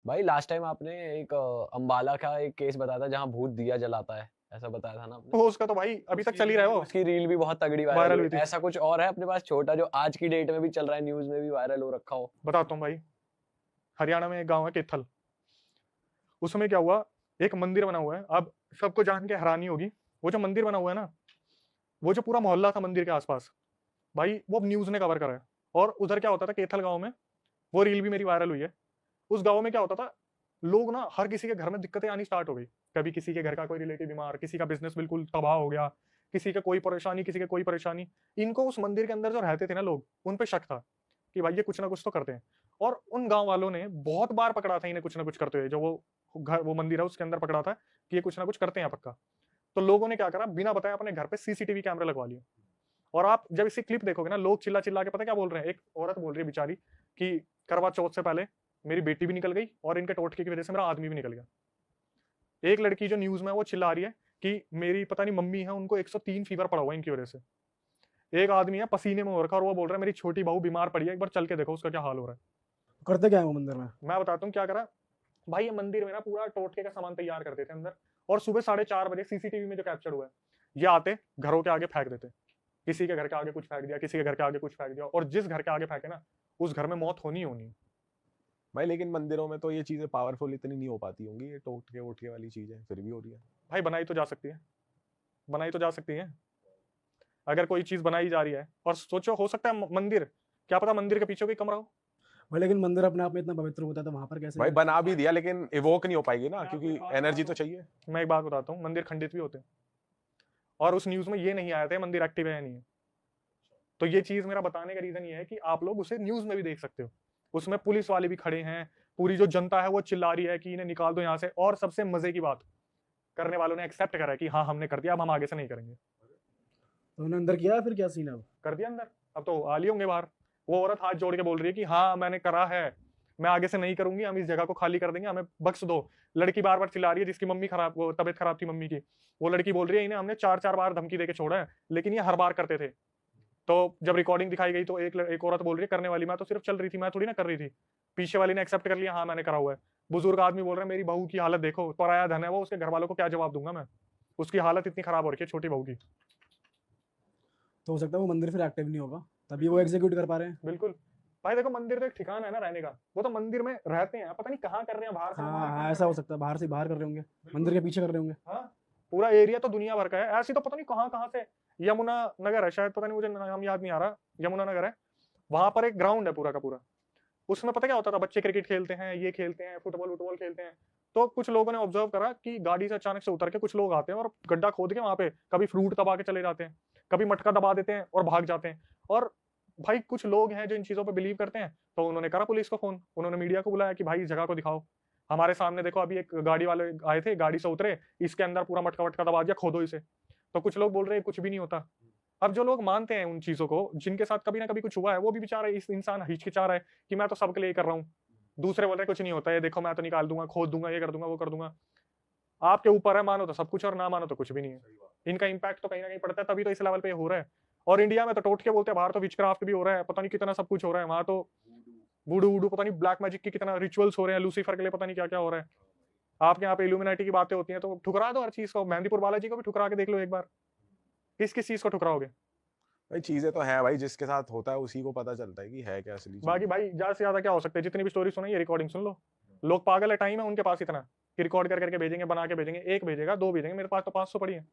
भाई last time आपने एक अंबाला का एक केस बताया था जहाँ भूत दिया जलाता है, ऐसा बताया था ना आपने। वो उसका तो भाई अभी तक चल ही रहा है, वो उसकी रील भी बहुत तगड़ी वायरल वायरल हुई। हुई थी। ऐसा कुछ और है अपने पास छोटा जो आज की डेट में भी चल रहा है, न्यूज में भी वायरल हो रखा हो? बताता हूँ भाई। हरियाणा में एक गांव है केथल, उसमें क्या हुआ, एक मंदिर बना हुआ है। अब सबको जान के हैरानी होगी, वो जो मंदिर बना हुआ है ना, वो जो पूरा मोहल्ला था मंदिर के आसपास, भाई वो न्यूज ने कवर करा है। और उधर क्या होता था केथल गांव में, वो रील भी मेरी वायरल हुई है। उस गांव में क्या होता था, लोग ना हर किसी के घर में दिक्कतें आनी स्टार्ट हो गई। कभी किसी के घर का कोई रिलेटिव बीमार, किसी का बिजनेस बिल्कुल तबाह हो गया, किसी का कोई परेशानी, किसी के कोई परेशानी। इनको उस मंदिर के अंदर जो रहते थे ना लोग, उन पे शक था कि भाई ये कुछ ना कुछ तो करते हैं। और उन गांव वालों ने बहुत बार पकड़ा था इन्हें कुछ ना कुछ करते हुए। जो वो घर, वो मंदिर है उसके अंदर पकड़ा था कि ये कुछ ना कुछ करते हैं पक्का। तो लोगों ने क्या करा, बिना बताए अपने घर पे सीसीटीवी कैमरे लगवा लिए। और आप जब इसी क्लिप देखोगे ना, लोग चिल्ला चिल्ला के पता क्या बोल रहे हैं। एक औरत बोल रही है बेचारी कि करवा चौथ से पहले मेरी बेटी भी निकल गई और इनके टोटके की वजह से मेरा आदमी भी निकल गया। एक लड़की जो न्यूज में है, वो चिल्ला रही है कि मेरी पता नहीं मम्मी है, उनको 103 फीवर पड़ा हुआ है इनकी वजह से। एक आदमी है पसीने में हो रखा और वो बोल रहा है मेरी छोटी बहू बीमार पड़ी है, एक बार चल के देखो उसका क्या हाल हो रहा है। करते क्या है वो मंदिर में? मैं बताता हूँ क्या करा भाई। ये मंदिर में ना पूरा टोटके का सामान तैयार करते थे अंदर। और सुबह 4:30 बजे सीसीटीवी में जो कैप्चर हुआ है, ये आते घरों के आगे फेंक देते। किसी के घर के आगे कुछ फेंक दिया, किसी के घर के आगे कुछ फेंक दिया, और जिस घर के आगे फेंके ना, उस घर में मौत होनी ही होनी है। भाई लेकिन मंदिरों में तो ये चीजें पावरफुल इतनी नहीं हो पाती होंगी, ये टोटके वोटके वाली चीजें फिर भी हो रही है। भाई बनाई तो जा सकती है, बनाई तो जा सकती है। अगर कोई चीज बनाई जा रही है, और सोचो हो सकता है मंदिर, क्या पता मंदिर के पीछे कोई कमरा हो। भाई लेकिन मंदिर अपने आप में इतना पवित्र होता है तो वहां पर कैसे? भाई बना भी दिया लेकिन इवोक नहीं हो पाएगी ना, क्योंकि एनर्जी तो चाहिए। मैं एक बात बताता हूँ, मंदिर खंडित भी होते हैं, और उस न्यूज में ये नहीं आया था मंदिर एक्टिव है या नहीं है। तो ये चीज मेरा बताने का रीजन ये है कि आप लोग उसे न्यूज में भी देख सकते हो। उसमें पुलिस वाले भी खड़े हैं, पूरी जो जनता है वो चिल्ला रही है कि इन्हें निकाल दो यहाँ से। और सबसे मजे की बात, करने वालों ने एक्सेप्ट करा है कि हाँ हमने कर दिया, अब हम आगे से नहीं करेंगे। तो उन्होंने अंदर किया, फिर क्या सीन है अब? कर दिया अंदर, अब तो आ लिए होंगे बाहर। वो औरत हाथ जोड़ के बोल रही है कि हाँ मैंने करा है, मैं आगे से नहीं करूंगी, हम इस जगह को खाली कर देंगे, हमें बख्श दो। लड़की बार बार चिल्ला रही है, जिसकी मम्मी खराब, वो तबियत खराब थी मम्मी की। वो लड़की बोल रही है इन्हें हमने 4-4 बार धमकी देके छोड़ा है, लेकिन ये हर बार करते थे। तो जब रिकॉर्डिंग दिखाई गई तो एक औरत बोल रही है करने वाली, मैं तो सिर्फ चल रही थी, मैं थोड़ी ना कर रही थी। पीछे वाली ने एक्सेप्ट कर लिया, हाँ मैंने करा हुआ है। बुजुर्ग आदमी बोल रहा है मेरी बहू की हालत देखो, पराया धन है वो, उसके घर वालों को क्या जवाब दूंगा मैं, उसकी हालत इतनी खराब हो रही है छोटी बहू की। तो हो सकता है वो मंदिर फिर एक्टिव नहीं होगा, तभी वो एग्जीक्यूट कर पा रहे हैं। बिल्कुल भाई, देखो मंदिर तो एक ठिकाना है ना रहने का, वो तो मंदिर में रहते हैं, पता नहीं कहाँ कर रहे हैं, बाहर से हाँ बाहर हाँ, ऐसा हो सकता है, बाहर से बाहर कर रहे होंगे, मंदिर के पीछे कर रहे होंगे। हाँ, पूरा एरिया तो दुनिया भर का है। ऐसी तो पता नहीं कहाँ कहाँ से, यमुना नगर है शायद, पता नहीं मुझे नाम याद नहीं आ रहा, यमुना नगर है, वहां पर एक ग्राउंड है पूरा का पूरा। उसमें पता क्या होता था, बच्चे क्रिकेट खेलते हैं, ये खेलते हैं, फुटबॉल वुटबॉल खेलते हैं। तो कुछ लोगों ने ऑब्जर्व करा कि गाड़ी से अचानक से उतर के कुछ लोग आते हैं और गड्ढा खोद के वहां पे कभी फ्रूट दबा के चले जाते हैं, कभी मटका दबा देते हैं और भाग जाते हैं। और भाई कुछ लोग हैं जो इन चीजों पे बिलीव करते हैं, तो उन्होंने करा पुलिस को फोन, उन्होंने मीडिया को बुलाया कि भाई इस जगह को दिखाओ। हमारे सामने देखो, अभी एक गाड़ी वाले आए थे, गाड़ी से उतरे, इसके अंदर पूरा मटका वटका दबा दिया, खोदो इसे। तो कुछ लोग बोल रहे हैं कुछ भी नहीं होता। अब जो लोग मानते हैं उन चीजों को, जिनके साथ कभी ना कभी कुछ हुआ है, वो भी बेचारा इस इंसान हिचकिचा रहा है कि मैं तो सबके लिए कर रहा हूँ। दूसरे बोल रहे कुछ नहीं होता है, देखो मैं तो निकाल दूंगा, खोद दूंगा, ये कर दूंगा, वो कर दूंगा। आपके ऊपर है, मानो तो सब कुछ और ना मानो तो कुछ भी नहीं है। इनका इम्पैक्ट तो कहीं ना कहीं पड़ता है, तभी तो इस लेवल पे हो रहा है। और इंडिया में तो टोटके बोलते हैं, बाहर तो विचक्राफ्ट भी हो रहा है, पता नहीं कितना सब कुछ हो रहा है वहां तो। वुडू वुडू पता नहीं ब्लैक मैजिक की कितना रिचुअल्स हो रहे हैं, लूसीफर के लिए पता नहीं क्या क्या हो रहा है। आपके यहाँ पे इल्यूमिनाटी की बातें होती हैं, तो ठुकरा दो हर चीज को। मेहंदीपुर बालाजी को भी ठुकरा के देख लो एक बार, किस किस चीज को ठुकराओगे। भाई चीजें तो है भाई, जिसके साथ होता है उसी को पता चलता है कि है क्या असली चीज। बाकी भाई ज्यादा से ज्यादा क्या हो सकता है, जितनी भी स्टोरी सुनाई ये रिकॉर्डिंग सुन लो। लोग पागल है, टाइम है उनके पास इतना कि रिकॉर्ड कर करके भेजेंगे, बना के भेजेंगे, एक भेजेगा, दो भेजेंगे, मेरे पास तो 500 पड़ी है।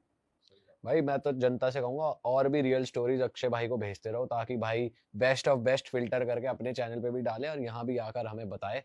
भाई मैं तो जनता से कहूंगा और भी रियल स्टोरीज अक्षय भाई को भेजते रहो, ताकि भाई बेस्ट ऑफ बेस्ट फिल्टर करके अपने चैनल पे भी डाले और यहाँ भी आकर हमें बताए।